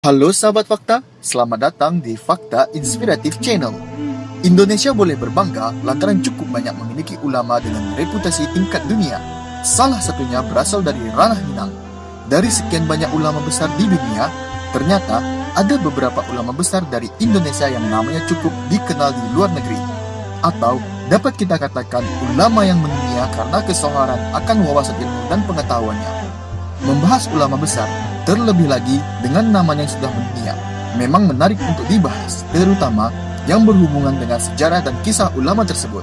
Halo sahabat fakta, selamat datang di Fakta Inspiratif Channel. Indonesia boleh berbangga lantaran cukup banyak memiliki ulama dengan reputasi tingkat dunia. Salah satunya berasal dari ranah Minang. Dari sekian banyak ulama besar di dunia, ternyata ada beberapa ulama besar dari Indonesia yang namanya cukup dikenal di luar negeri. Atau dapat kita katakan ulama yang mendunia karena kesonaran akan wawasan ilmu dan pengetahuannya. Membahas ulama besar, terlebih lagi dengan namanya yang sudah mendunia, memang menarik untuk dibahas, terutama yang berhubungan dengan sejarah dan kisah ulama tersebut.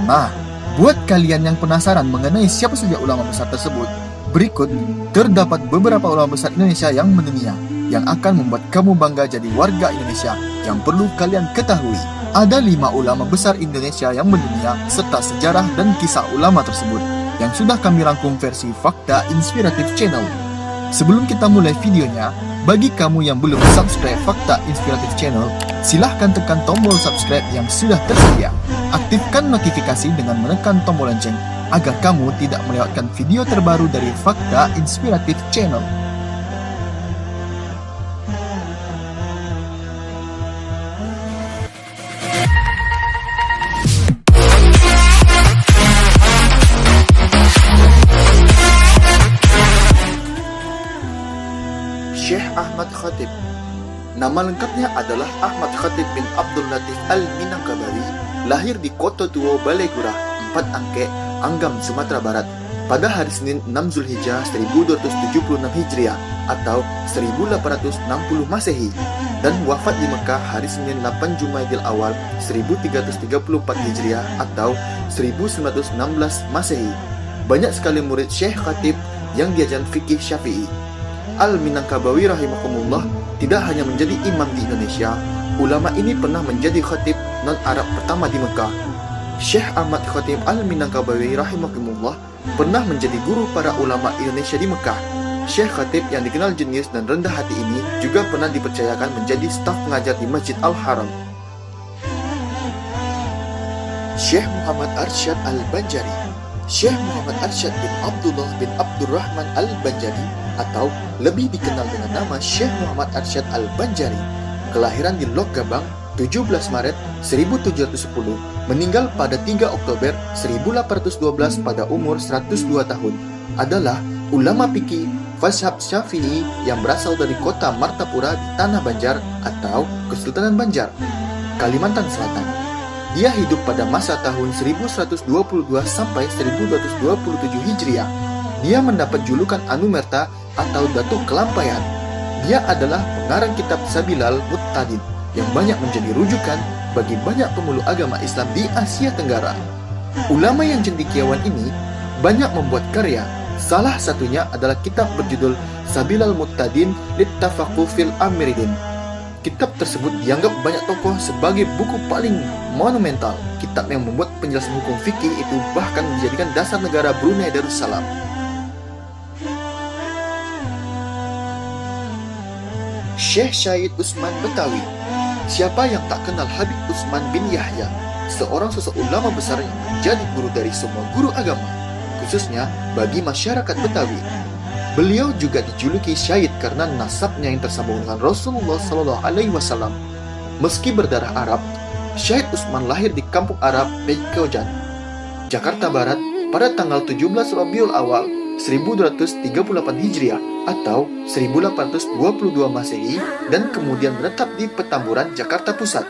Nah, buat kalian yang penasaran mengenai siapa saja ulama besar tersebut, berikut terdapat beberapa ulama besar Indonesia yang mendunia, yang akan membuat kamu bangga jadi warga Indonesia yang perlu kalian ketahui. Ada 5 ulama besar Indonesia yang mendunia, serta sejarah dan kisah ulama tersebut, yang sudah kami rangkum versi Fakta Inspiratif Channel. Sebelum kita mulai videonya, bagi kamu yang belum subscribe Fakta Inspiratif Channel, silahkan tekan tombol subscribe yang sudah tersedia. Aktifkan notifikasi dengan menekan tombol lonceng, agar kamu tidak melewatkan video terbaru dari Fakta Inspiratif Channel. Syekh Ahmad Khatib. Nama lengkapnya adalah Ahmad Khatib bin Abdul Latif Al-Minangkabawi, lahir di Kota Tua, Balai Gurah, 4 Angke, Anggam, Sumatera Barat, pada hari Senin 6 Zulhijjah 1276 Hijriah atau 1860 Masehi, dan wafat di Mekah hari Senin 8 Jumaidil Awal 1334 Hijriah atau 1916 Masehi. Banyak sekali murid Syekh Khatib yang diajar fikih Syafi'i. Al-Minangkabawi rahimahumullah tidak hanya menjadi imam di Indonesia, ulama ini pernah menjadi khatib non-Arab pertama di Mekah. Syekh Ahmad Khatib Al-Minangkabawi rahimahumullah pernah menjadi guru para ulama Indonesia di Mekah. Syekh Khatib yang dikenal jenius dan rendah hati ini juga pernah dipercayakan menjadi staf pengajar di Masjid Al-Haram. Syekh Muhammad Arsyad Al-Banjari. Syekh Muhammad Arsyad bin Abdullah bin Abdurrahman Al-Banjari atau lebih dikenal dengan nama Syekh Muhammad Arsyad Al-Banjari, kelahiran di Lok Gabang 17 Maret 1710, meninggal pada 3 Oktober 1812 pada umur 102 tahun, adalah ulama fikih mazhab Syafi'i yang berasal dari kota Martapura di Tanah Banjar atau Kesultanan Banjar, Kalimantan Selatan. Dia hidup pada masa tahun 1122 sampai 1227 Hijriah. Dia mendapat julukan Anumerta atau Datuk Kelampaian. Dia adalah pengarang kitab Sabilal Muttadin yang banyak menjadi rujukan bagi banyak pemeluk agama Islam di Asia Tenggara. Ulama yang cendekiawan ini banyak membuat karya. Salah satunya adalah kitab berjudul Sabilal Muttadin Littafaqu fil Amiridin. Kitab tersebut dianggap banyak tokoh sebagai buku paling monumental. Kitab yang membuat penjelasan hukum fikih itu bahkan dijadikan dasar negara Brunei Darussalam. Syekh Syahid Utsman Betawi. Siapa yang tak kenal Habib Utsman bin Yahya, seorang sosok ulama besar yang menjadi guru dari semua guru agama, khususnya bagi masyarakat Betawi. Beliau juga dijuluki Syahid karena nasabnya yang tersambung dengan Rasulullah SAW. Meski berdarah Arab, Syahid Utsman lahir di kampung Arab Pekojan, Jakarta Barat pada tanggal 17 Rabiul Awal 1238 Hijriah atau 1822 Masehi dan kemudian menetap di Petamburan, Jakarta Pusat.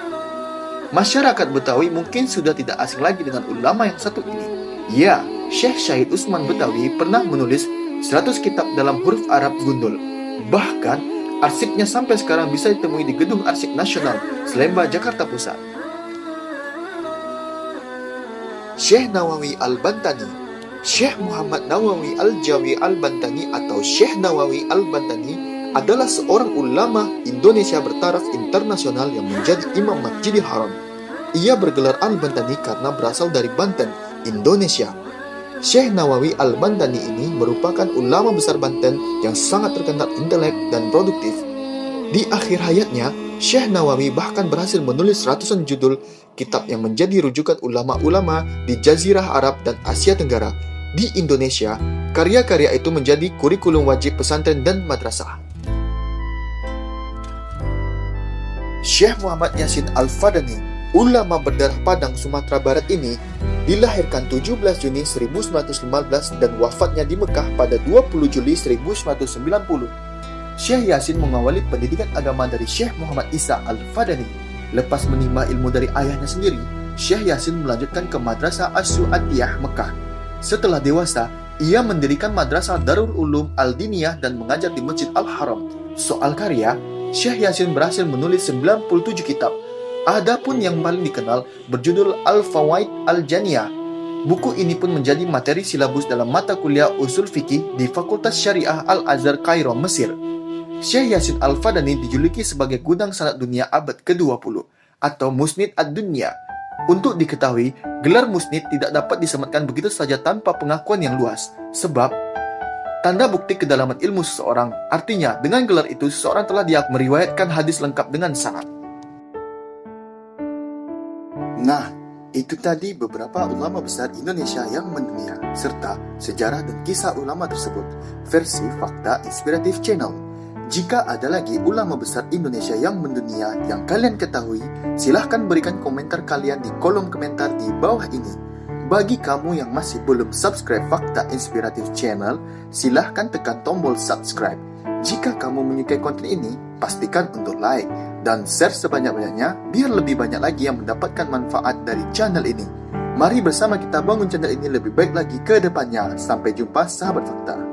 Masyarakat Betawi mungkin sudah tidak asing lagi dengan ulama yang satu ini. Ya, Syekh Syahid Utsman Betawi pernah menulis 100 kitab dalam huruf Arab gundul. Bahkan, arsipnya sampai sekarang bisa ditemui di Gedung Arsip Nasional, Selemba, Jakarta Pusat. Syekh Nawawi Al-Bantani. Syekh Muhammad Nawawi Al-Jawi Al-Bantani atau Syekh Nawawi Al-Bantani adalah seorang ulama Indonesia bertaraf internasional yang menjadi imam Masjidil Haram. Ia bergelar Al-Bantani karena berasal dari Banten, Indonesia. Syekh Nawawi Al-Bantani ini merupakan ulama besar Banten yang sangat terkenal intelek dan produktif. Di akhir hayatnya, Syekh Nawawi bahkan berhasil menulis ratusan judul kitab yang menjadi rujukan ulama-ulama di Jazirah Arab dan Asia Tenggara. Di Indonesia, karya-karya itu menjadi kurikulum wajib pesantren dan madrasah. Syekh Muhammad Yassin Al-Fadani, ulama berdarah Padang, Sumatera Barat ini, dilahirkan 17 Juni 1915 dan wafatnya di Mekah pada 20 Juli 1990. Syekh Yassin mengawali pendidikan agama dari Syekh Muhammad Isa Al-Fadani. Lepas menimba ilmu dari ayahnya sendiri, Syekh Yassin melanjutkan ke Madrasah As-Su'atiyah Mekah. Setelah dewasa, ia mendirikan Madrasah Darul Ulum Al-Diniyah dan mengajar di Masjid Al-Haram. Soal karya, Syekh Yassin berhasil menulis 97 kitab. Adapun yang paling dikenal berjudul Al-Fawaid Al-Janiyah. Buku ini pun menjadi materi silabus dalam mata kuliah Usul Fikih di Fakultas Syariah Al-Azhar Kairo, Mesir. Syekh Yassin Al-Fadani dijuluki sebagai gudang sanad dunia abad ke-20 atau Musnid ad-Dunya. Untuk diketahui, gelar musnid tidak dapat disematkan begitu saja tanpa pengakuan yang luas, sebab tanda bukti kedalaman ilmu seseorang, artinya dengan gelar itu seseorang telah meriwayatkan hadis lengkap dengan sanad. Nah, itu tadi beberapa ulama besar Indonesia yang mendunia, serta sejarah dan kisah ulama tersebut, versi Fakta Inspiratif Channel. Jika ada lagi ulama besar Indonesia yang mendunia yang kalian ketahui, silahkan berikan komentar kalian di kolom komentar di bawah ini. Bagi kamu yang masih belum subscribe Fakta Inspiratif Channel, silahkan tekan tombol subscribe. Jika kamu menyukai konten ini, pastikan untuk like dan share sebanyak-banyaknya biar lebih banyak lagi yang mendapatkan manfaat dari channel ini. Mari bersama kita bangun channel ini lebih baik lagi ke depannya. Sampai jumpa sahabat Fakta.